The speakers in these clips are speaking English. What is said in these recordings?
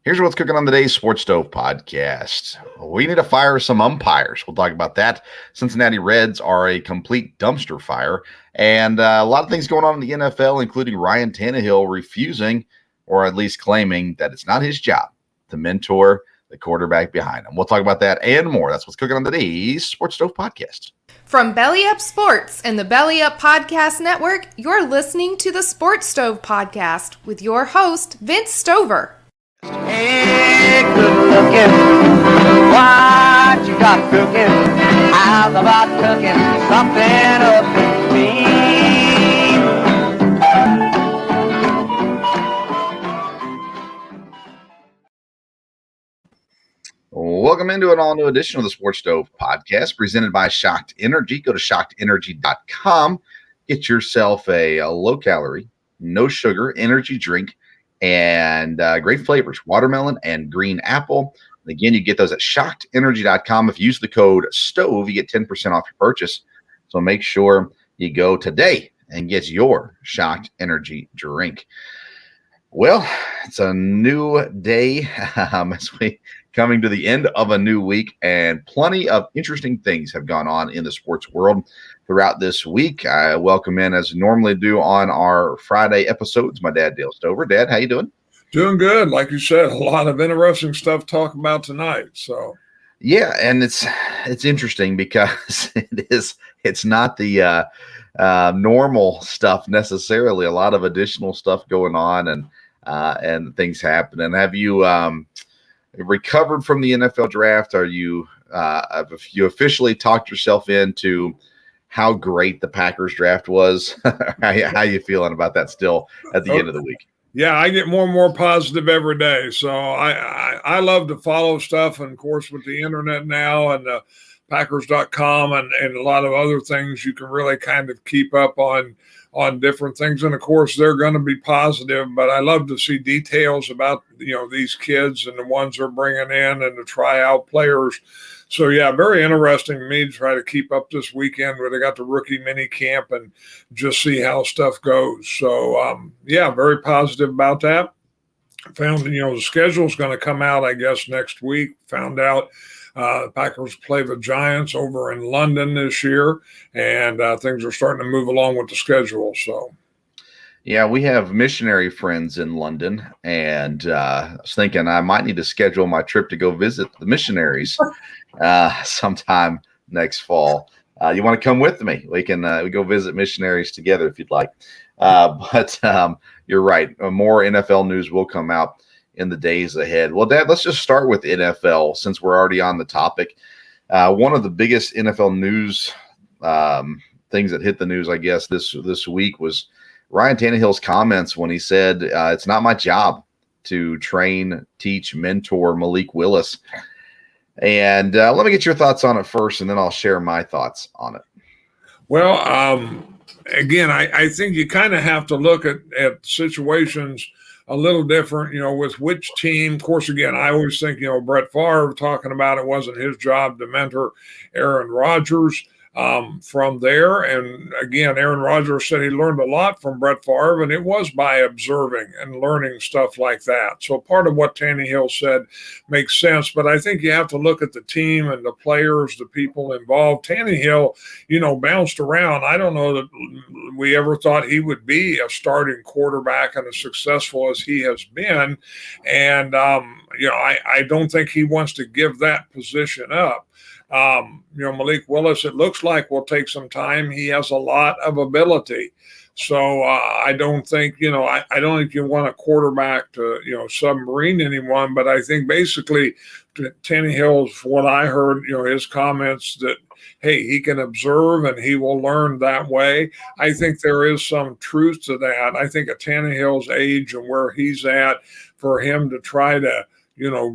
Here's what's cooking on today's Sports Stove podcast. We need to fire some umpires. We'll talk about that. Cincinnati Reds are a complete dumpster fire. And a lot of things going on in the NFL, including Ryan Tannehill refusing, or at least claiming, that it's not his job to mentor the quarterback behind him. We'll talk about that and more. That's what's cooking on today's Sports Stove podcast. From Belly Up Sports and the Belly Up Podcast Network, you're listening to the Sports Stove podcast with your host, Vince Stover. Hey, good looking, what you got cooking? How's about cooking something up with me? Welcome into an all-new edition of the Sports Stove podcast presented by Shocked Energy. Go to shockedenergy.com. Get yourself a low-calorie, no-sugar energy drink and great flavors, watermelon and green apple. And again, you get those at shockedenergy.com. If you use the code STOVE, you get 10% off your purchase. So make sure you go today and get your Shocked Energy drink. Well, it's a new day as we coming to the end of a new week, and plenty of interesting things have gone on in the sports world throughout this week. I welcome in, as normally do on our Friday episodes, my dad, Dale Stover. Dad, how you doing? Doing good. Like you said, a lot of interesting stuff to talk about tonight. So, yeah, and it's interesting because it's not the normal stuff necessarily. A lot of additional stuff going on and things happening. Have you recovered from the NFL draft? Are you have you officially talked yourself into how great the Packers draft was? How you feeling about that still at the end of the week? Yeah, I get more and more positive every day. So I love to follow stuff, and of course with the internet now and Packers.com and a lot of other things, you can really kind of keep up on different things. And of course they're going to be positive, but I love to see details about, these kids and the ones they're bringing in and the tryout players. So yeah, very interesting to me to try to keep up this weekend where they got the rookie mini camp and just see how stuff goes. So yeah, very positive about that. Found, the schedule is going to come out, I guess, next week. Found out the Packers play the Giants over in London this year, and things are starting to move along with the schedule. So, yeah, we have missionary friends in London, and I was thinking I might need to schedule my trip to go visit the missionaries sometime next fall. You want to come with me? We can we go visit missionaries together if you'd like. But you're right. More NFL news will come out in the days ahead. Well, Dad, let's just start with NFL since we're already on the topic. One of the biggest NFL news things that hit the news, I guess, this week was Ryan Tannehill's comments when he said, it's not my job to train, teach, mentor Malik Willis. And let me get your thoughts on it first, and then I'll share my thoughts on it. Well, again, I think you kind of have to look at situations a little different, with which team. Of course, again, I always think, Brett Favre talking about it wasn't his job to mentor Aaron Rodgers from there. And again, Aaron Rodgers said he learned a lot from Brett Favre, and it was by observing and learning stuff like that. So part of what Tannehill said makes sense, but I think you have to look at the team and the players, the people involved. Tannehill, bounced around. I don't know that we ever thought he would be a starting quarterback and as successful as he has been. And, I don't think he wants to give that position up. Malik Willis, it looks like will take some time. He has a lot of ability. So I don't think, I don't think you want a quarterback to, submarine anyone. But I think basically Tannehill's, what I heard, his comments that, hey, he can observe and he will learn that way. I think there is some truth to that. I think at Tannehill's age and where he's at, for him to try to,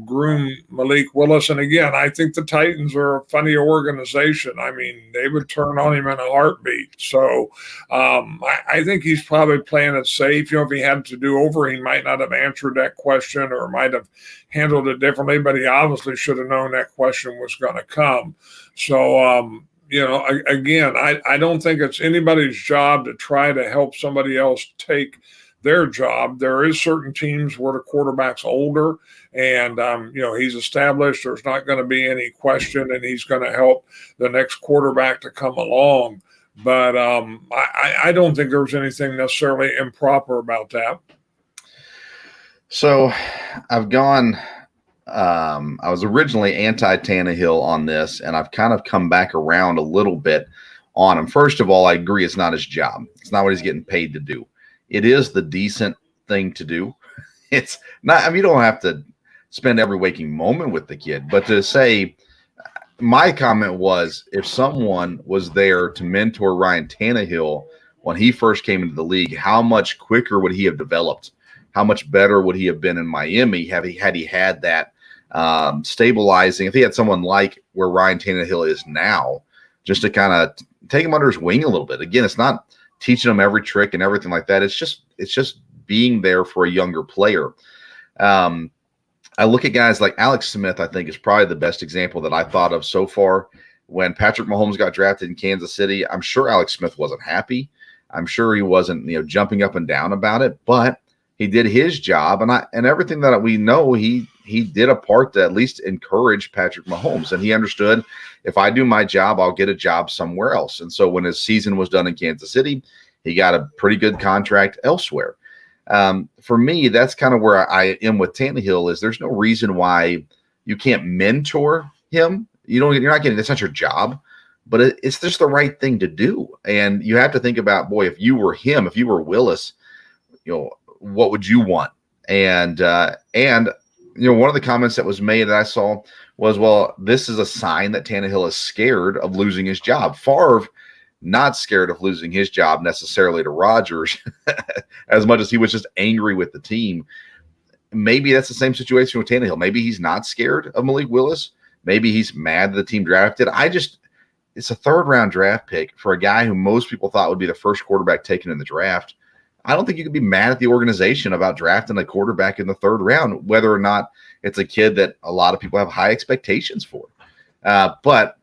groom Malik Willis. And again, I think the Titans are a funny organization. I mean, they would turn on him in a heartbeat. So I think he's probably playing it safe. If he had to do over, he might not have answered that question or might have handled it differently, but he obviously should have known that question was going to come. So, again, I don't think it's anybody's job to try to help somebody else take their job. There is certain teams where the quarterback's older and, he's established. There's not going to be any question, and he's going to help the next quarterback to come along. But I don't think there was anything necessarily improper about that. So I've gone I was originally anti-Tannehill on this, and I've kind of come back around a little bit on him. First of all, I agree it's not his job. It's not what he's getting paid to do. It is the decent thing to do. It's not, I mean, you don't have to spend every waking moment with the kid, but to say, my comment was, if someone was there to mentor Ryan Tannehill when he first came into the league, how much quicker would he have developed? How much better would he have been in Miami had he had that stabilizing? If he had someone like where Ryan Tannehill is now, just to kind of take him under his wing a little bit. Again, it's not teaching him every trick and everything like that. It's just being there for a younger player. I look at guys like Alex Smith, I think is probably the best example that I thought of so far. When Patrick Mahomes got drafted in Kansas City, I'm sure Alex Smith wasn't happy. I'm sure he wasn't, jumping up and down about it, but he did his job, and everything that we know, he did a part to at least encourage Patrick Mahomes, and he understood, if I do my job, I'll get a job somewhere else. And so when his season was done in Kansas City, he got a pretty good contract elsewhere. For me, that's kind of where I am with Tannehill. Is there's no reason why you can't mentor him. You're not getting, that's not your job, but it's just the right thing to do. And you have to think about, boy, if you were him, if you were Willis, what would you want? And one of the comments that was made that I saw was, well, this is a sign that Tannehill is scared of losing his job. Favre, not scared of losing his job necessarily to Rodgers as much as he was just angry with the team. Maybe that's the same situation with Tannehill. Maybe he's not scared of Malik Willis. Maybe he's mad that the team drafted. It's a third-round draft pick for a guy who most people thought would be the first quarterback taken in the draft. I don't think you can be mad at the organization about drafting a quarterback in the third round, whether or not it's a kid that a lot of people have high expectations for. But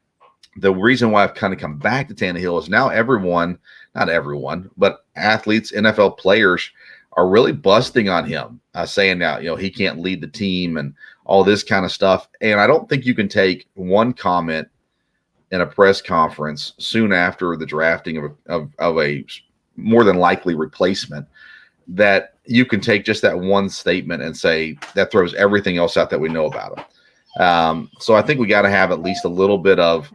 the reason why I've kind of come back to Tannehill is now not everyone, but athletes, NFL players are really busting on him, saying now, he can't lead the team and all this kind of stuff. And I don't think you can take one comment in a press conference soon after the drafting of a more than likely replacement, that you can take just that one statement and say that throws everything else out that we know about him. So I think we got to have at least a little bit of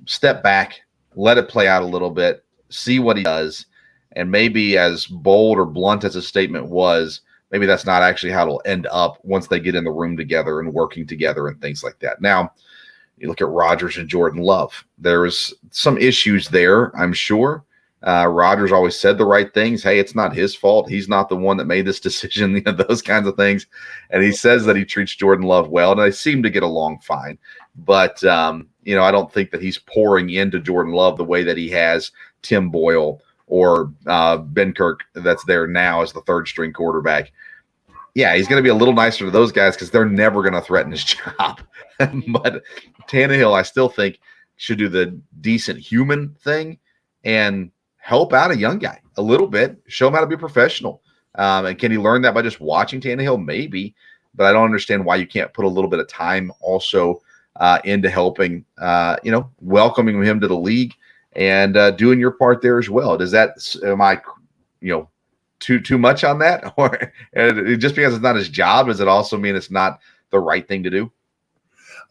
step back, let it play out a little bit, see what he does, and maybe as bold or blunt as his statement was, maybe that's not actually how it'll end up once they get in the room together and working together and things like that. Now, you look at Rodgers and Jordan Love. There's some issues there, I'm sure. Rodgers always said the right things. Hey, it's not his fault. He's not the one that made this decision, those kinds of things. And he says that he treats Jordan Love well, and they seem to get along fine. But, I don't think that he's pouring into Jordan Love the way that he has Tim Boyle or Ben Kirk that's there now as the third-string quarterback. Yeah, he's going to be a little nicer to those guys because they're never going to threaten his job. But Tannehill, I still think, should do the decent human thing and help out a young guy a little bit, show him how to be a professional. And can he learn that by just watching Tannehill? Maybe, but I don't understand why you can't put a little bit of time also into helping, welcoming him to the league and doing your part there as well. Am I, too much on that? Or just because it's not his job, does it also mean it's not the right thing to do?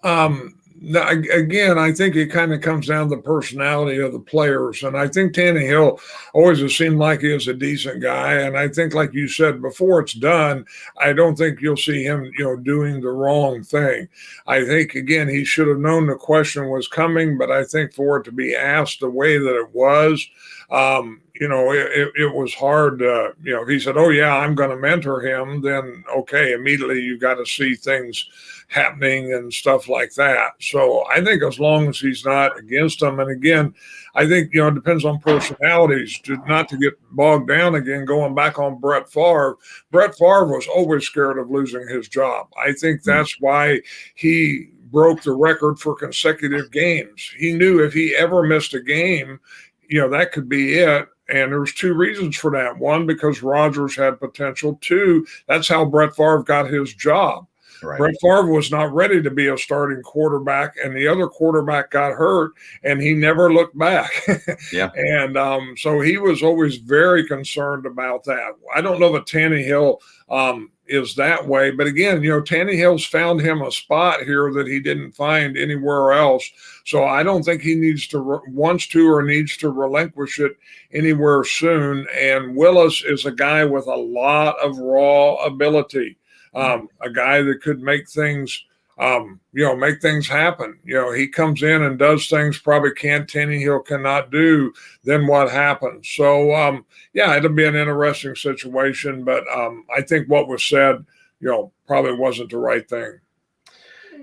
Again, I think it kind of comes down to the personality of the players. And I think Tannehill always has seemed like he is a decent guy. And I think, like you said, before it's done, I don't think you'll see him, doing the wrong thing. I think, again, he should have known the question was coming, but I think for it to be asked the way that it was, it was hard. If he said, oh, yeah, I'm going to mentor him, then, okay, immediately you got to see things happening and stuff like that. So I think as long as he's not against them, and again, I think, it depends on personalities, not to get bogged down again, going back on Brett Favre. Brett Favre was always scared of losing his job. I think that's why he broke the record for consecutive games. He knew if he ever missed a game, that could be it. And there was two reasons for that. One, because Rodgers had potential. Two, that's how Brett Favre got his job. Right. Brett Favre was not ready to be a starting quarterback, and the other quarterback got hurt, and he never looked back. Yeah. And so he was always very concerned about that. I don't know that Tannehill is that way, but again, Tannehill's found him a spot here that he didn't find anywhere else. So I don't think he needs to relinquish it anywhere soon. And Willis is a guy with a lot of raw ability. A guy that could make things, make things happen. He comes in and does things probably Tannehill cannot do. Then what happens? So, it'll be an interesting situation. But I think what was said, probably wasn't the right thing.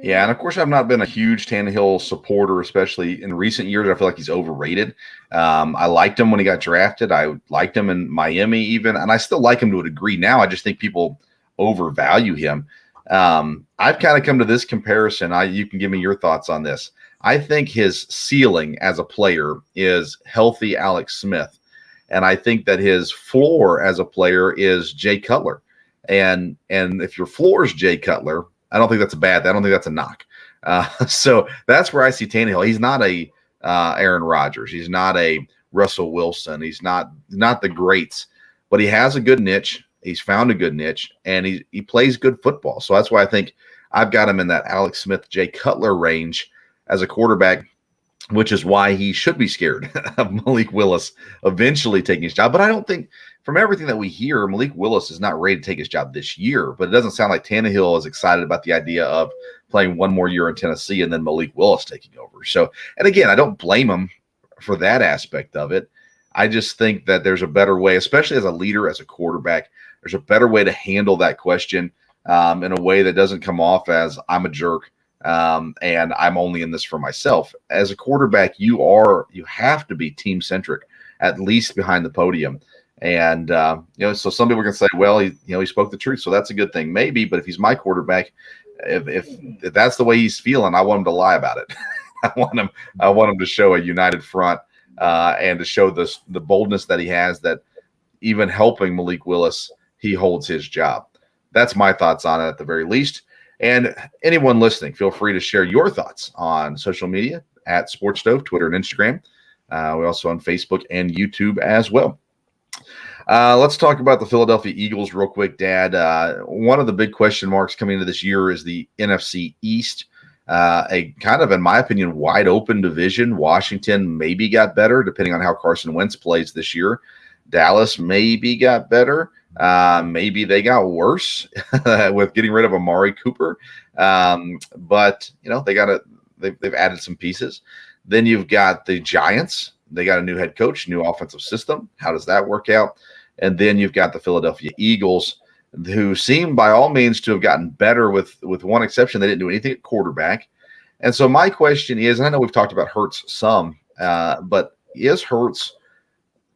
Yeah, and of course, I've not been a huge Tannehill supporter, especially in recent years. I feel like he's overrated. I liked him when he got drafted. I liked him in Miami even, and I still like him to a degree now. I just think people overvalue him. I've kind of come to this comparison. You can give me your thoughts on this. I think his ceiling as a player is healthy Alex Smith, and I think that his floor as a player is Jay Cutler. And if your floor is Jay Cutler, I don't think that's a bad. I don't think that's a knock. So that's where I see Tannehill. He's not a Aaron Rodgers. He's not a Russell Wilson. He's not the greats, but he has a good niche. He's found a good niche, and he plays good football. So that's why I think I've got him in that Alex Smith, Jay Cutler range as a quarterback, which is why he should be scared of Malik Willis eventually taking his job. But I don't think, from everything that we hear, Malik Willis is not ready to take his job this year. But it doesn't sound like Tannehill is excited about the idea of playing one more year in Tennessee and then Malik Willis taking over. So, and again, I don't blame him for that aspect of it. I just think that there's a better way, especially as a leader, as a quarterback, there's a better way to handle that question in a way that doesn't come off as I'm a jerk and I'm only in this for myself. As a quarterback, you have to be team centric, at least behind the podium. And so some people can say, well, he spoke the truth, so that's a good thing, maybe. But if he's my quarterback, if that's the way he's feeling, I want him to lie about it. I want him to show a united front and to show the boldness that he has, that even helping Malik Willis, he holds his job. That's my thoughts on it at the very least. And anyone listening, feel free to share your thoughts on social media at Sports Stove, Twitter and Instagram. We're also on Facebook and YouTube as well. Let's talk about the Philadelphia Eagles real quick, Dad. One of the big question marks coming into this year is the NFC East. A kind of, in my opinion, wide open division. Washington maybe got better, depending on how Carson Wentz plays this year. Dallas maybe got better. Maybe they got worse with getting rid of Amari Cooper. But they've added some pieces. Then you've got the Giants. They got a new head coach, new offensive system. How does that work out? And then you've got the Philadelphia Eagles, who seem by all means to have gotten better with one exception. They didn't do anything at quarterback. And so my question is, and I know we've talked about Hurts some, but is Hurts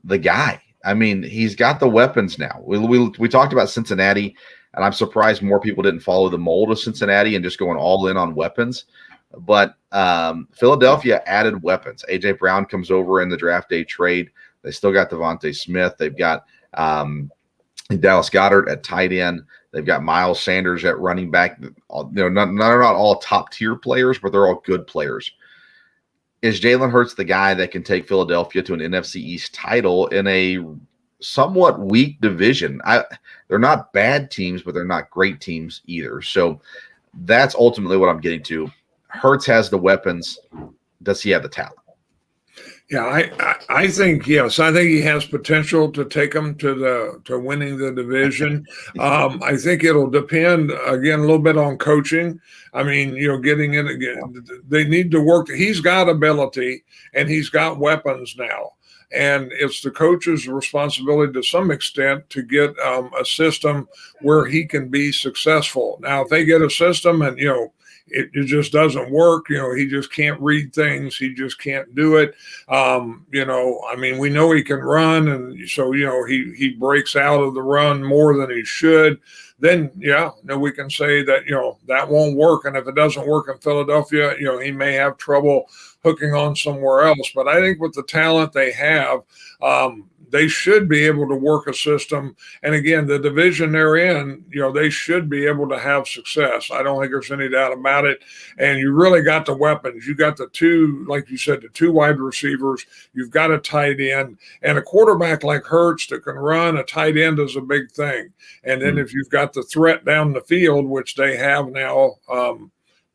the guy? I mean, he's got the weapons now. We talked about Cincinnati, and I'm surprised more people didn't follow the mold of Cincinnati and just going all in on weapons. But Philadelphia added weapons. A.J. Brown comes over in the draft day trade. They still got Devontae Smith. They've got Dallas Goedert at tight end. They've got Miles Sanders at running back. Not all top tier players, but they're all good players. Is Jalen Hurts the guy that can take Philadelphia to an NFC East title in a somewhat weak division? They're not bad teams, but they're not great teams either. So that's ultimately what I'm getting to. Hurts has the weapons. Does he have the talent? Yeah, I think yes. I think he has potential to take them to winning the division. I think it'll depend again a little bit on coaching. I mean, getting in again, they need to work. He's got ability and he's got weapons now, and it's the coach's responsibility to some extent to get a system where he can be successful. Now, if they get a system and it just doesn't work. He just can't read things. He just can't do it. I mean, we know he can run, and so he breaks out of the run more than he should. Then we can say that that won't work. And if it doesn't work in Philadelphia, he may have trouble hooking on somewhere else. But I think with the talent they have, they should be able to work a system. And again, the division they're in, they should be able to have success. I don't think there's any doubt about it. And you really got the weapons. You got the two, like you said, the two wide receivers. You've got a tight end and a quarterback like Hurts that can run. A tight end is a big thing. And then if you've got the threat down the field, which they have now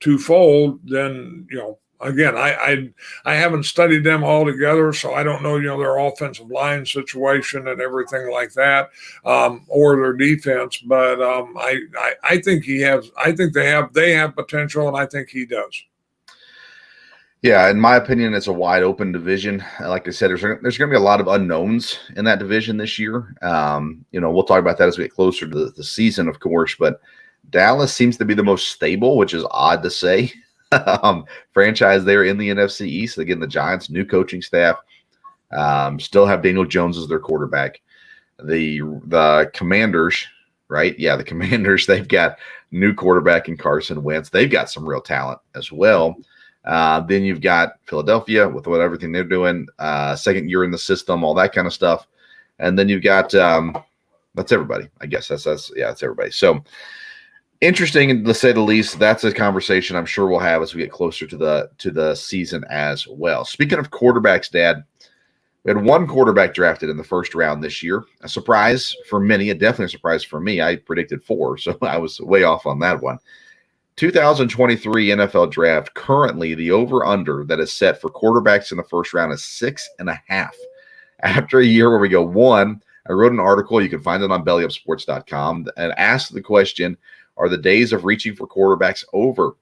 twofold, then, again, I haven't studied them all together, so I don't know, their offensive line situation and everything like that, or their defense. But I think they have potential, and I think he does. Yeah, in my opinion, it's a wide open division. Like I said, there's going to be a lot of unknowns in that division this year. We'll talk about that as we get closer to the season, of course. But Dallas seems to be the most stable, which is odd to say. Franchise there in the NFC East. Again, the Giants, new coaching staff, still have Daniel Jones as their quarterback. The Commanders, right? Yeah, the Commanders, they've got new quarterback in Carson Wentz. They've got some real talent as well. Then you've got Philadelphia with everything they're doing, second year in the system, all that kind of stuff. And then you've got that's everybody. I guess that's everybody. So interesting, to say the least. That's a conversation I'm sure we'll have as we get closer to the season as well. Speaking of quarterbacks, Dad, we had one quarterback drafted in the first round this year. A surprise for many, definitely a surprise for me. I predicted 4, so I was way off on that one. 2023 NFL draft, currently the over-under that is set for quarterbacks in the first round is 6.5. After a year where we go 1, I wrote an article, you can find it on bellyupsports.com, and asked the question, are the days of reaching for quarterbacks over?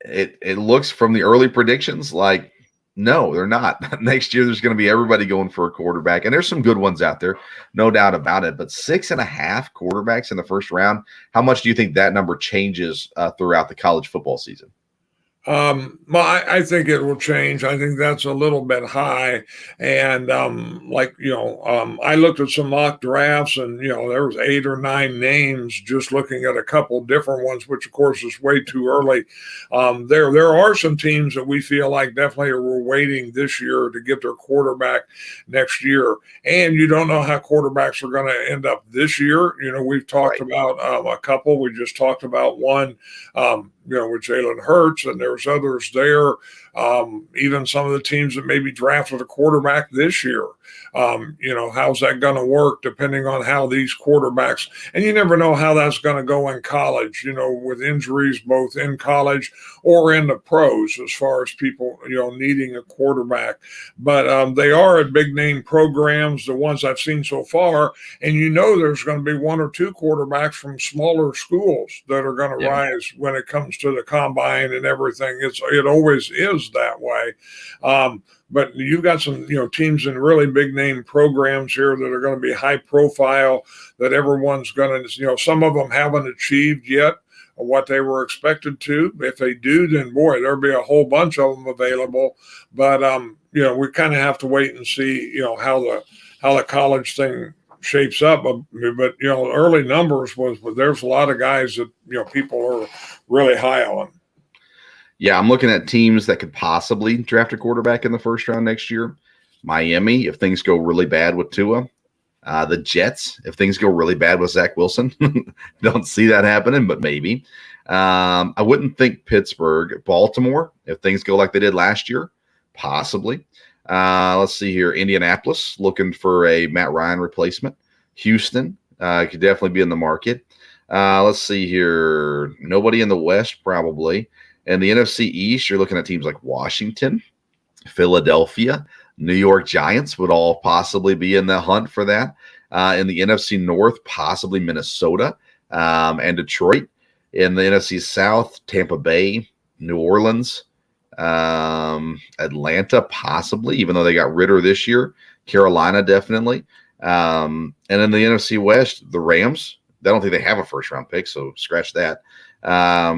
It looks from the early predictions like, no, they're not. Next year, there's going to be everybody going for a quarterback, and there's some good ones out there, no doubt about it. But 6.5 quarterbacks in the first round, how much do you think that number changes throughout the college football season? Well, I think it will change. I think that's a little bit high. And I looked at some mock drafts, and there was 8 or 9 names, just looking at a couple different ones, which of course is way too early. There are some teams that we feel like definitely are waiting this year to get their quarterback next year. And you don't know how quarterbacks are going to end up this year. We've talked about a couple. We just talked about one, with Jalen Hurts, and there's others there. Even some of the teams that maybe drafted a quarterback this year. How's that going to work depending on how these quarterbacks, and you never know how that's going to go in college, with injuries both in college or in the pros as far as people, needing a quarterback. But they are at big name programs, the ones I've seen so far. And there's going to be 1 or 2 quarterbacks from smaller schools that are going to rise when it comes to the combine and everything. It always is that way. But you've got some, teams in really big name programs here that are going to be high profile, that everyone's going to, some of them haven't achieved yet what they were expected to. If they do, then boy, there'll be a whole bunch of them available. But, we kind of have to wait and see, how the college thing shapes up. But early numbers there's a lot of guys that, people are really high on. Yeah, I'm looking at teams that could possibly draft a quarterback in the first round next year. Miami, if things go really bad with Tua. The Jets, if things go really bad with Zach Wilson. Don't see that happening, but maybe. I wouldn't think Pittsburgh. Baltimore, if things go like they did last year, possibly. Let's see here. Indianapolis, looking for a Matt Ryan replacement. Houston could definitely be in the market. Let's see here. Nobody in the West, probably. And the NFC East, you're looking at teams like Washington, Philadelphia, New York Giants would all possibly be in the hunt for that. In the NFC North, possibly Minnesota and Detroit. In the NFC South, Tampa Bay, New Orleans, Atlanta, possibly, even though they got Ritter this year. Carolina, definitely. And in the NFC West, the Rams. I don't think they have a first-round pick, so scratch that. I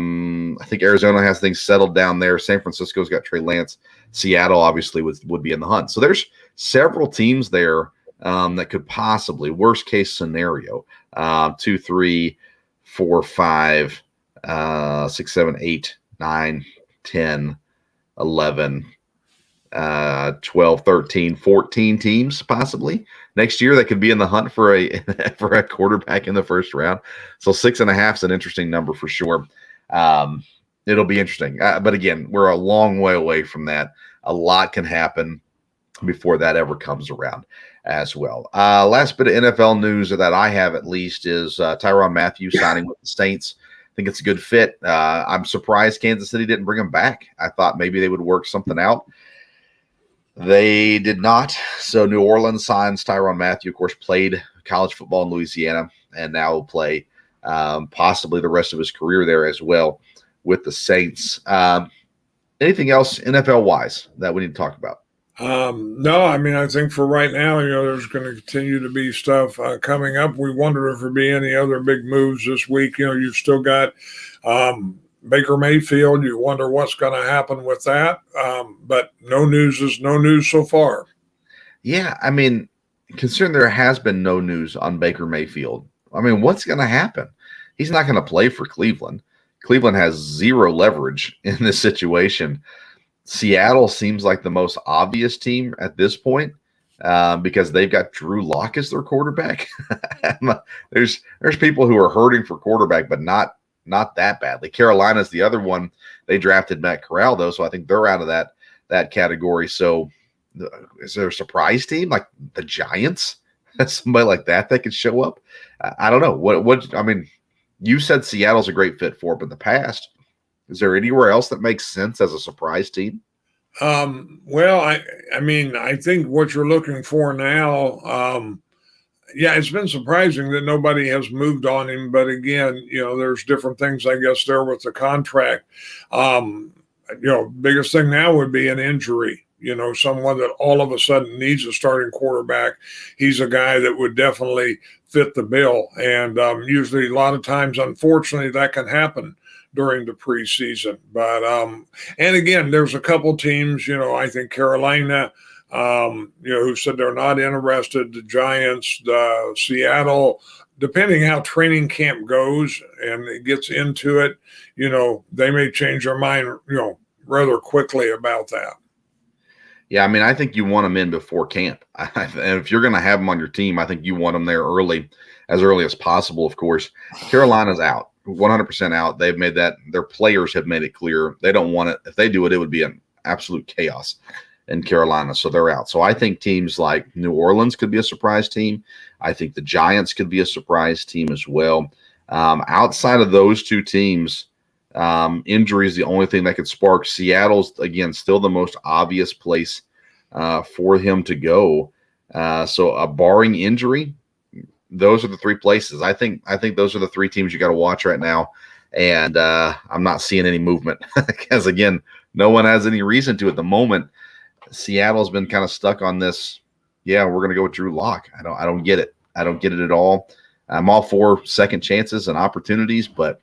think Arizona has things settled down there. San Francisco's got Trey Lance. Seattle obviously would be in the hunt. So there's several teams there that could possibly, worst case scenario, 2, 3, 4, 5, 6, 7, 8, 9, 10, 11. 12, 13, 14 teams possibly. Next year, they could be in the hunt for a for a quarterback in the first round. So 6.5 is an interesting number for sure. It'll be interesting. But again, we're a long way away from that. A lot can happen before that ever comes around as well. Last bit of NFL news that I have at least is Tyron Matthew signing with the Saints. I think it's a good fit. I'm surprised Kansas City didn't bring him back. I thought maybe they would work something out. They did not. So New Orleans signs Tyron Matthew, of course, played college football in Louisiana and now will play possibly the rest of his career there as well with the Saints. Anything else NFL-wise that we need to talk about? No, I mean, I think for right now, there's going to continue to be stuff coming up. We wonder if there'll be any other big moves this week. You've still got Baker Mayfield. You wonder what's going to happen with that. But no news is no news so far. Yeah, I mean, considering there has been no news on Baker Mayfield, I mean, what's going to happen? He's not going to play for Cleveland. Cleveland has zero leverage in this situation. Seattle seems like the most obvious team at this point because they've got Drew Lock as their quarterback. There's people who are hurting for quarterback, but not that badly. Carolina's the other one. They drafted Matt Corral, though, so I think they're out of that category. So is there a surprise team like the Giants? Somebody like that could show up? I don't know. What I mean, you said Seattle's a great fit for it in the past. Is there anywhere else that makes sense as a surprise team? Well, I mean, I think what you're looking for now, it's been surprising that nobody has moved on him. But again, there's different things, I guess, there with the contract. Biggest thing now would be an injury. Someone that all of a sudden needs a starting quarterback. He's a guy that would definitely fit the bill. And usually a lot of times, unfortunately, that can happen during the preseason. But, and again, there's a couple teams, I think Carolina, who said they're not interested, the Giants, the Seattle, depending how training camp goes and it gets into it, they may change their mind, rather quickly about that. Yeah, I mean, I think you want them in before camp. And if you're going to have them on your team, I think you want them there as early as possible, of course. Carolina's out. 100% out. They've made that. Their players have made it clear they don't want it. If they do it, it would be an absolute chaos in Carolina. So they're out. So I think teams like New Orleans could be a surprise team. I think the Giants could be a surprise team as well. Outside of those two teams, injury is the only thing that could spark. Seattle's, again, still the most obvious place for him to go. So barring injury, those are the three places. I think those are the three teams you got to watch right now. And I'm not seeing any movement because, again, no one has any reason to at the moment. Seattle's been kind of stuck on this. Yeah, we're going to go with Drew Lock. I don't get it. I don't get it at all. I'm all for second chances and opportunities, but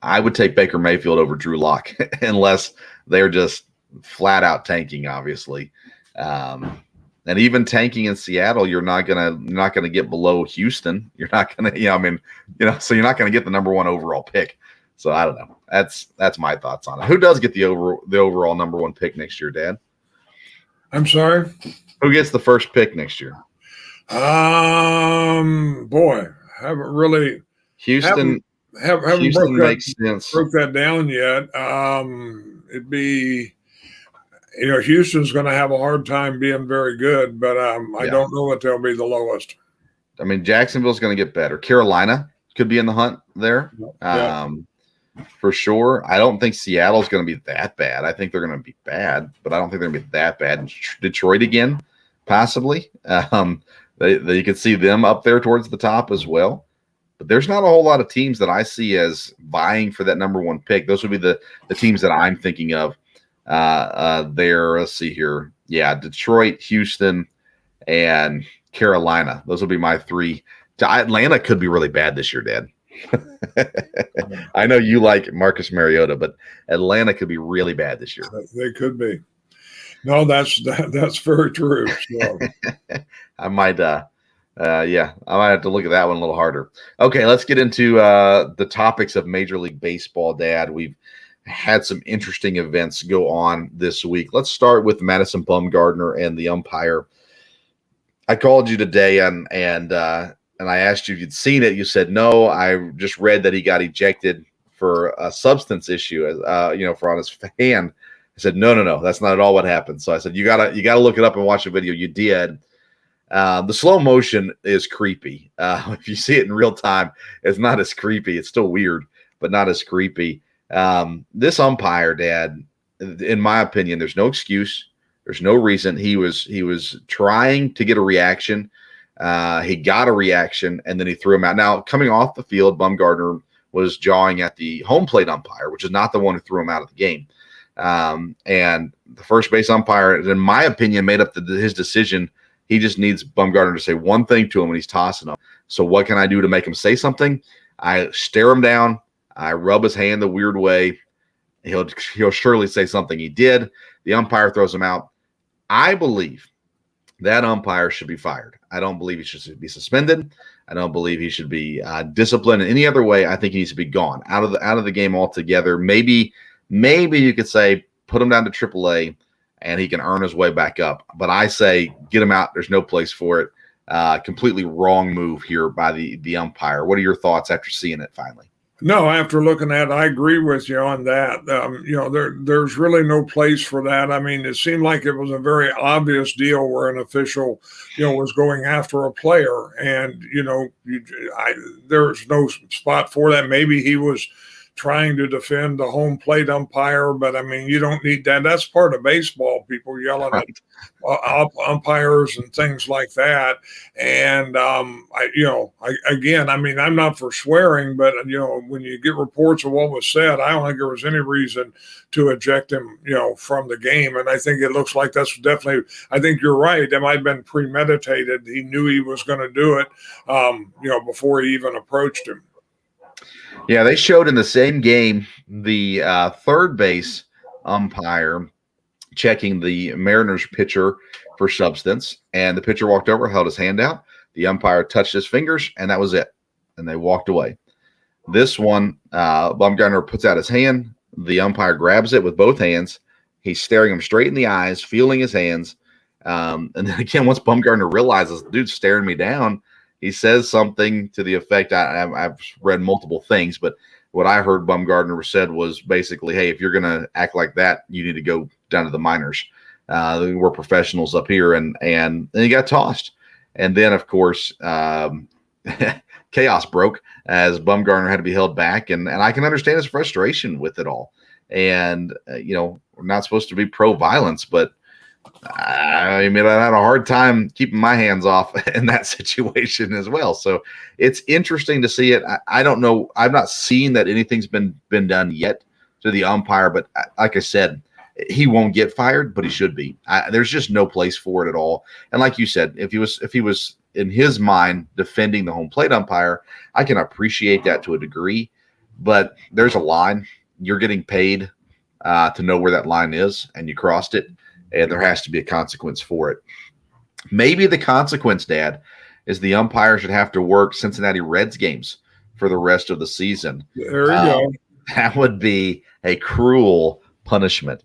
I would take Baker Mayfield over Drew Lock unless they're just flat out tanking, obviously. And even tanking in Seattle, you're not gonna get below Houston. You're not gonna, so you're not gonna get the number one overall pick. So I don't know. That's my thoughts on it. Who does get the overall number one pick next year, Dad? I'm sorry. Who gets the first pick next year? Boy, haven't really. Houston. Haven't Houston makes sense. Broke that down yet. It'd be. Houston's going to have a hard time being very good, but I don't know what they'll be the lowest. I mean, Jacksonville's going to get better. Carolina could be in the hunt there, for sure. I don't think Seattle's going to be that bad. I think they're going to be bad, but I don't think they're going to be that bad. Detroit again, possibly. You could see them up there towards the top as well. But there's not a whole lot of teams that I see as vying for that number one pick. Those would be the teams that I'm thinking of. Let's see here. Yeah, Detroit, Houston, and Carolina. Those will be my three. Atlanta could be really bad this year, Dad. I know you like Marcus Mariota, but Atlanta could be really bad this year. They could be. No, that's very true. So. I might have to look at that one a little harder. Okay, let's get into the topics of Major League Baseball, Dad. We've had some interesting events go on this week. Let's start with Madison Bumgardner and the umpire. I called you today and I asked you if you'd seen it. You said no. I just read that he got ejected for a substance issue, for on his hand. I said no, that's not at all what happened. So I said you gotta look it up and watch the video. You did. The slow motion is creepy. If you see it in real time, it's not as creepy. It's still weird, but not as creepy. This umpire, Dad, in my opinion, there's no excuse. There's no reason. He was trying to get a reaction. He got a reaction, and then he threw him out. Now, coming off the field, Bumgardner was jawing at the home plate umpire, which is not the one who threw him out of the game. And the first base umpire, in my opinion, made up his decision. He just needs Bumgardner to say one thing to him when he's tossing him. So what can I do to make him say something? I stare him down. I rub his hand the weird way. He'll surely say something. He did. The umpire throws him out. I believe that umpire should be fired. I don't believe he should be suspended. I don't believe he should be disciplined in any other way. I think he needs to be gone out of the game altogether. Maybe you could say put him down to AAA and he can earn his way back up. But I say get him out. There's no place for it. Completely wrong move here by the umpire. What are your thoughts after seeing it finally? No, after looking at it, I agree with you on that. There's really no place for that. I mean, it seemed like it was a very obvious deal where an official, was going after a player, and there's no spot for that. Maybe he was trying to defend the home plate umpire, but I mean, you don't need that. That's part of baseball. People yelling at umpires and things like that. And I'm not for swearing, but when you get reports of what was said, I don't think there was any reason to eject him, from the game. And I think it looks like that's definitely. I think you're right. It might have been premeditated. He knew he was going to do it, before he even approached him. Yeah, they showed in the same game the third base umpire checking the Mariners pitcher for substance, and the pitcher walked over, held his hand out. The umpire touched his fingers, and that was it. And they walked away. This one, Bumgardner puts out his hand. The umpire grabs it with both hands. He's staring him straight in the eyes, feeling his hands. And then again, once Bumgardner realizes the dude's staring me down, he says something to the effect, I've read multiple things, but what I heard Bumgardner said was basically, hey, if you're going to act like that, you need to go down to the minors. We're professionals up here. And then he got tossed. And then, of course, chaos broke as Bumgardner had to be held back. And I can understand his frustration with it all. And, we're not supposed to be pro-violence, but I had a hard time keeping my hands off in that situation as well. So it's interesting to see it. I don't know. I've not seen that anything's been done yet to the umpire, but like I said, he won't get fired, but he should be. There's just no place for it at all. And like you said, if he was in his mind defending the home plate umpire, I can appreciate that to a degree, but there's a line. You're getting paid to know where that line is, and you crossed it. And there has to be a consequence for it. Maybe the consequence, Dad, is the umpire should have to work Cincinnati Reds games for the rest of the season. There you go. That would be a cruel punishment.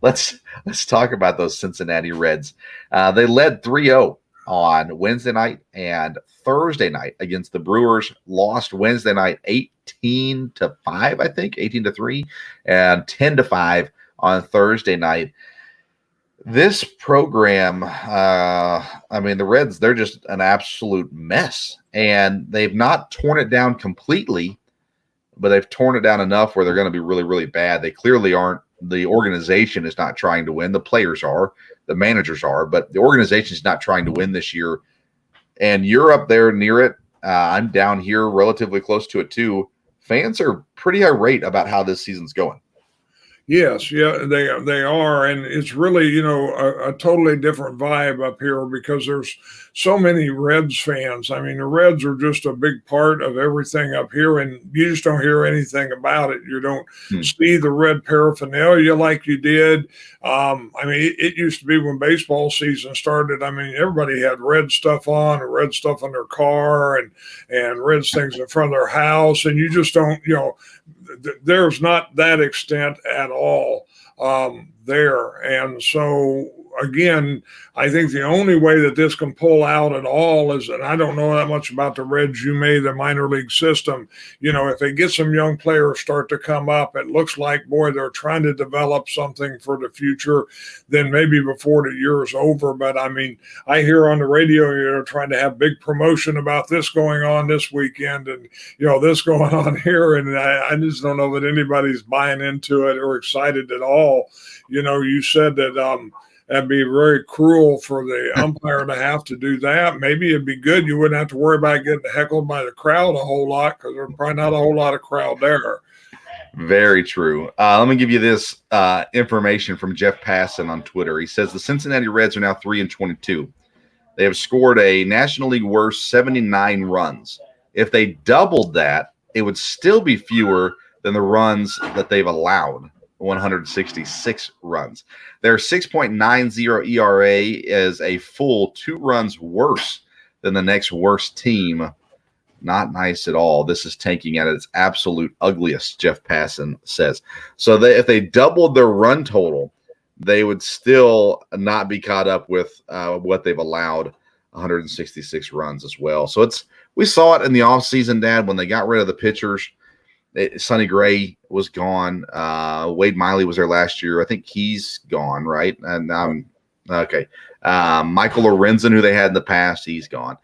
Let's talk about those Cincinnati Reds. They led 3-0 on Wednesday night and Thursday night against the Brewers. Lost Wednesday night 18-5, I think, 18-3, and 10-5 on Thursday night. This program, the Reds, they're just an absolute mess. And they've not torn it down completely, but they've torn it down enough where they're going to be really, really bad. They clearly aren't. The organization is not trying to win. The players are. The managers are. But the organization is not trying to win this year. And you're up there near it. I'm down here relatively close to it too. Fans are pretty irate about how this season's going. Yes, yeah, they are, and it's really a totally different vibe up here because there's so many Reds fans. I mean, the Reds are just a big part of everything up here, and you just don't hear anything about it. You don't see the Red paraphernalia like you did. It used to be when baseball season started. I mean, everybody had Red stuff on, and Red stuff on their car, and Reds things in front of their house, and you just don't, there's not that extent at all there. And so, again, I think the only way that this can pull out at all is, and I don't know that much about the Reds, the minor league system, if they get some young players start to come up, it looks like, boy, they're trying to develop something for the future, then maybe before the year is over. But I mean, I hear on the radio, you're trying to have big promotion about this going on this weekend and, this going on here. And I just don't know that anybody's buying into it or excited at all. You said that, that'd be very cruel for the umpire to have to do that. Maybe it'd be good. You wouldn't have to worry about getting heckled by the crowd a whole lot because there's probably not a whole lot of crowd there. Very true. Let me give you this information from Jeff Passan on Twitter. He says the Cincinnati Reds are now 3-22. They have scored a National League worst 79 runs. If they doubled that, it would still be fewer than the runs that they've allowed. 166 runs. Their 6.90 ERA is a full 2 runs worse than the next worst team. Not nice at all. This is tanking at its absolute ugliest, Jeff Passan says. So if they doubled their run total, they would still not be caught up with what they've allowed, 166 runs as well. So we saw it in the offseason, Dad, when they got rid of the pitchers. Sonny Gray was gone. Wade Miley was there last year. I think he's gone, right? And okay. Michael Lorenzen, who they had in the past, he's gone.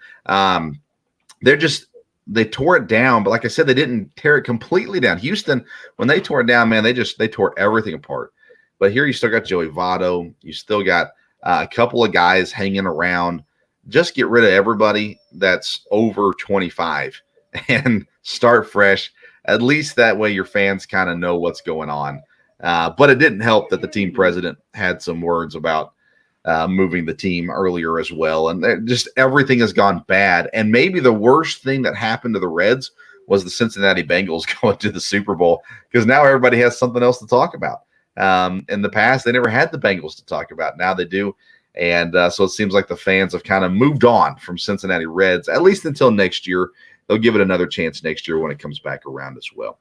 They tore it down, but like I said, they didn't tear it completely down. Houston, when they tore it down, man, they tore everything apart. But here you still got Joey Votto. You still got a couple of guys hanging around. Just get rid of everybody that's over 25 and start fresh. At least that way your fans kind of know what's going on. But it didn't help that the team president had some words about moving the team earlier as well. And just everything has gone bad. And maybe the worst thing that happened to the Reds was the Cincinnati Bengals going to the Super Bowl, because now everybody has something else to talk about. In the past, they never had the Bengals to talk about. Now they do. And so it seems like the fans have kind of moved on from Cincinnati Reds, at least until next year. They'll give it another chance next year when it comes back around as well.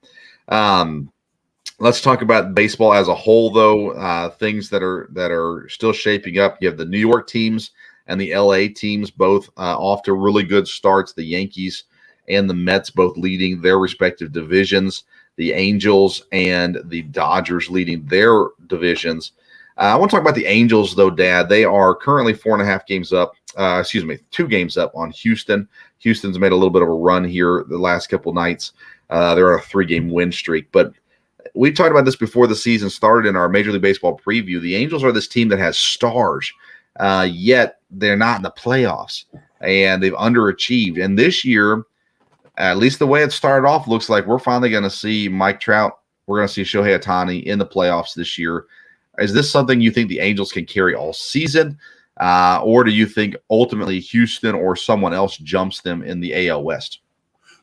Let's talk about baseball as a whole, though. Things that are still shaping up. You have the New York teams and the LA teams both off to really good starts. The Yankees and the Mets both leading their respective divisions. The Angels and the Dodgers leading their divisions. I want to talk about the Angels, though, Dad. They are currently 4.5 games up. 2 games up on Houston. Houston's made a little bit of a run here the last couple nights. They're on a 3-game win streak. But we talked about this before the season started in our Major League Baseball preview. The Angels are this team that has stars, yet they're not in the playoffs, and they've underachieved. And this year, at least the way it started off, looks like we're finally going to see Mike Trout. We're going to see Shohei Ohtani in the playoffs this year. Is this something you think the Angels can carry all season? Or do you think ultimately Houston or someone else jumps them in the AL West?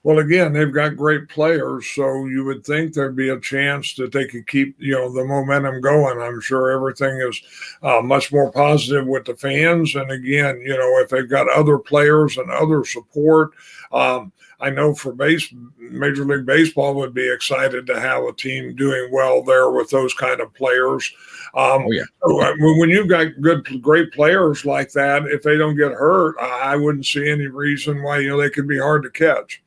Well, again, they've got great players, so you would think there'd be a chance that they could keep, the momentum going. I'm sure everything is much more positive with the fans. And again, if they've got other players and other support, I know for Major League Baseball would be excited to have a team doing well there with those kind of players. When you've got great players like that, if they don't get hurt, I wouldn't see any reason why they could be hard to catch.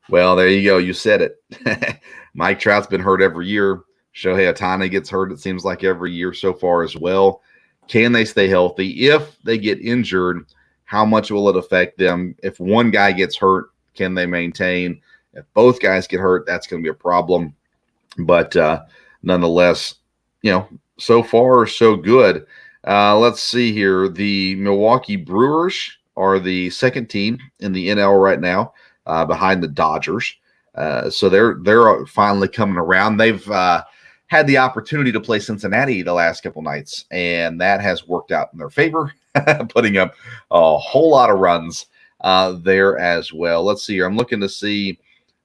Well, there you go. You said it. Mike Trout's been hurt every year. Shohei Ohtani gets hurt, it seems like, every year so far as well. Can they stay healthy? If they get injured, how much will it affect them? If one guy gets hurt, can they maintain? If both guys get hurt, that's going to be a problem. But nonetheless, so far so good. Let's see here. The Milwaukee Brewers are the second team in the NL right now, behind the Dodgers. So they're finally coming around. They've had the opportunity to play Cincinnati the last couple nights, and that has worked out in their favor, putting up a whole lot of runs there as well. Let's see here. I'm looking to see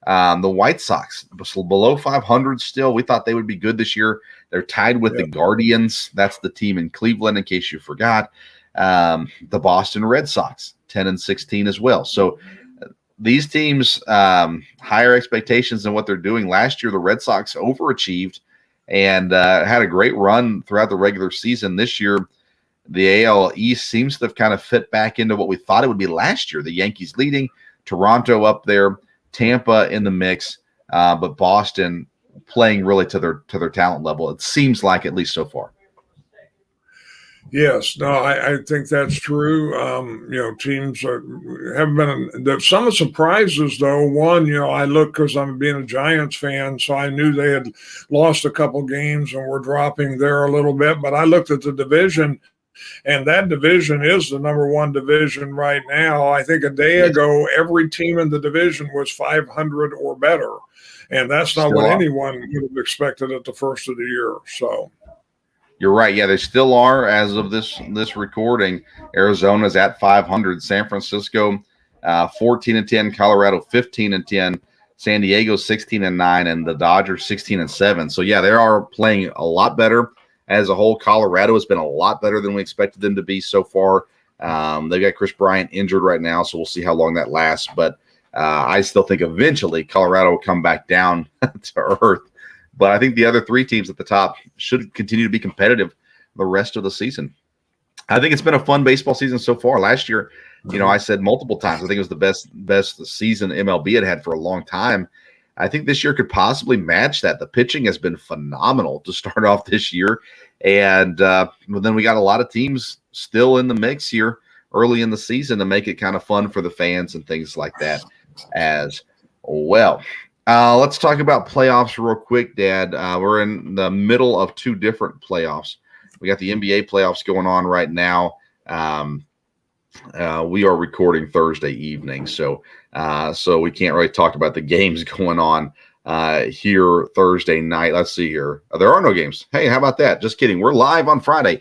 the White Sox below 500 still. We thought they would be good this year. They're tied with the Guardians. That's the team in Cleveland, in case you forgot. The Boston Red Sox, 10-16 as well. So these teams higher expectations than what they're doing. Last year, the Red Sox overachieved and had a great run throughout the regular season. This year, the AL East seems to have kind of fit back into what we thought it would be last year. The Yankees leading, Toronto up there, Tampa in the mix, but Boston playing really to their talent level. It seems like, at least so far. Yes, no, I think that's true. Teams have been some of the surprises, though. One, I look because I'm being a Giants fan, so I knew they had lost a couple games and were dropping there a little bit. But I looked at the division, and that division is the number one division right now. I think a day ago, every team in the division was 500 or better, and that's not what anyone would have expected at the first of the year. So. You're right. Yeah, they still are as of this recording. Arizona's at 500. San Francisco 14-10. Colorado 15-10. San Diego 16-9, and the Dodgers 16-7. So yeah, they are playing a lot better as a whole. Colorado has been a lot better than we expected them to be so far. They've got Chris Bryant injured right now, so we'll see how long that lasts. But I still think eventually Colorado will come back down to earth. But I think the other three teams at the top should continue to be competitive the rest of the season. I think it's been a fun baseball season so far. Last year, I said multiple times, I think it was the best season MLB had for a long time. I think this year could possibly match that. The pitching has been phenomenal to start off this year. And then we got a lot of teams still in the mix here early in the season to make it kind of fun for the fans and things like that as well. Let's talk about playoffs real quick, Dad. We're in the middle of two different playoffs. We got the NBA playoffs going on right now. We are recording Thursday evening, so we can't really talk about the games going on here Thursday night. Let's see here. There are no games. Hey, how about that? Just kidding. We're live on Friday.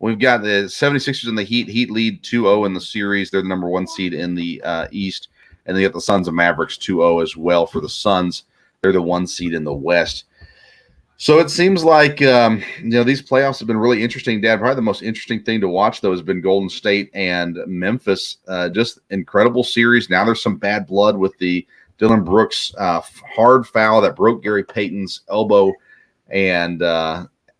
We've got the 76ers and the Heat. Heat lead 2-0 in the series. They're the number one seed in the East. And they got the Suns and Mavericks 2-0 as well for the Suns. They're the one seed in the West. So it seems like, these playoffs have been really interesting, Dad. Probably the most interesting thing to watch, though, has been Golden State and Memphis. Just incredible series. Now there's some bad blood with the Dylan Brooks hard foul that broke Gary Payton's elbow and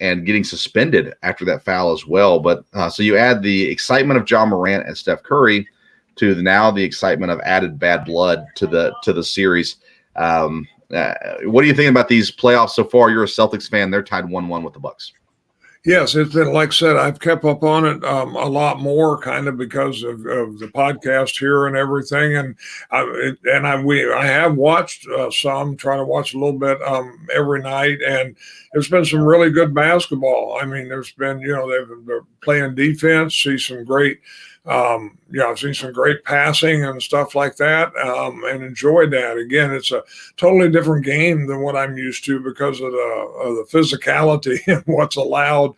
getting suspended after that foul as well. But so you add the excitement of John Morant and Steph Curry to now the excitement of added bad blood to the series. What do you think about these playoffs so far? You're a Celtics fan. They're tied 1-1 with the Bucks. Yes, it's been, like I said, I've kept up on it a lot more kind of because of the podcast here and everything. And I have watched some, trying to watch a little bit every night. And there's been some really good basketball. I mean, there's been, they're playing defense, see some great I've seen some great passing and stuff like that, and enjoyed that. Again, it's a totally different game than what I'm used to because of the physicality and what's allowed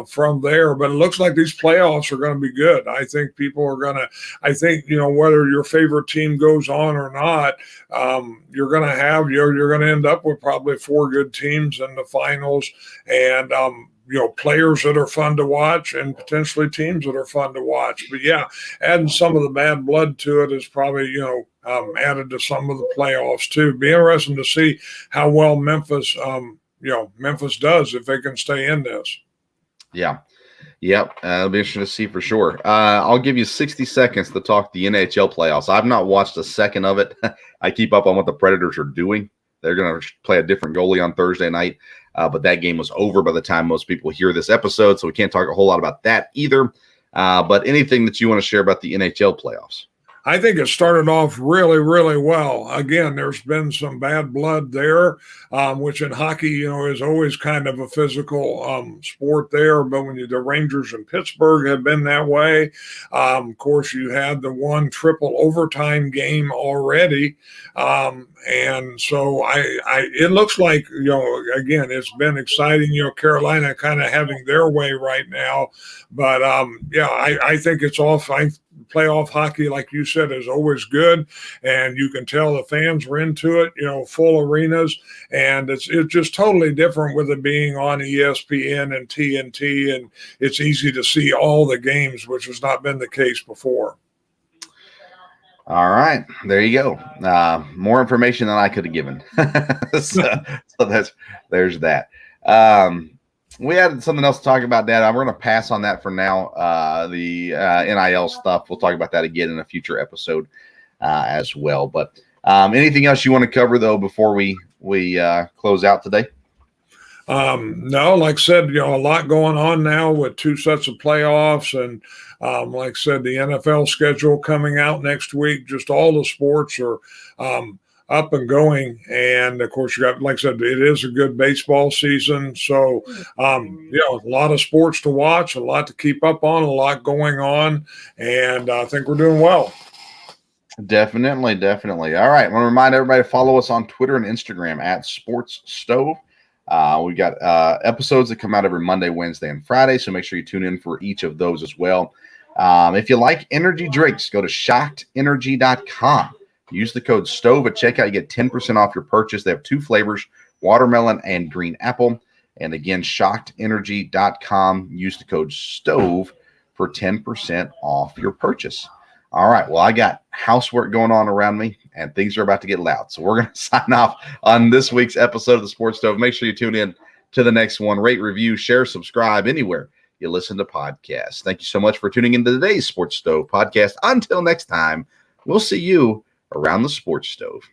from there. But it looks like these playoffs are going to be good. I think people are going to. I think whether your favorite team goes on or not, you're going to end up with probably 4 good teams in the finals, and players that are fun to watch and potentially teams that are fun to watch. But yeah, adding some of the bad blood to it is probably, added to some of the playoffs too. Be interesting to see how well Memphis does if they can stay in this. Yeah. Yep. It'll be interesting to see for sure. I'll give you 60 seconds to talk the NHL playoffs. I've not watched a second of it. I keep up on what the Predators are doing. They're going to play a different goalie on Thursday night. But that game was over by the time most people hear this episode, so we can't talk a whole lot about that either. But anything that you want to share about the NHL playoffs? I think it started off really, really well. Again, there's been some bad blood there, which in hockey, is always kind of a physical sport there. But when the Rangers in Pittsburgh have been that way, of course, you had the one triple overtime game already. And so it looks like, again, it's been exciting, Carolina kind of having their way right now. But I think it's all fine. Playoff hockey, like you said, is always good, and you can tell the fans are into it, full arenas, and it's just totally different with it being on ESPN and TNT, and it's easy to see all the games, which has not been the case before. All right, there you go. More information than I could have given. so there's that. We had something else to talk about, Dad. We're going to pass on that for now. The NIL stuff, we'll talk about that again in a future episode as well. But anything else you want to cover, though, before we close out today? No, like I said, a lot going on now with 2 sets of playoffs, and like I said, the NFL schedule coming out next week. Just all the sports are up and going, and of course, you got, like I said, it is a good baseball season. So, a lot of sports to watch, a lot to keep up on, a lot going on, and I think we're doing well. Definitely. All right, I want to remind everybody to follow us on Twitter and Instagram at Sports Stove. We've got episodes that come out every Monday, Wednesday, and Friday, so make sure you tune in for each of those as well. If you like energy drinks, go to shockedenergy.com. Use the code STOVE at checkout. You get 10% off your purchase. They have 2 flavors, watermelon and green apple. And again, shockedenergy.com. Use the code STOVE for 10% off your purchase. All right, well, I got housework going on around me, and things are about to get loud. So we're going to sign off on this week's episode of the Sports Stove. Make sure you tune in to the next one. Rate, review, share, subscribe anywhere you listen to podcasts. Thank you so much for tuning into today's Sports Stove podcast. Until next time, we'll see you around the Sports Stove.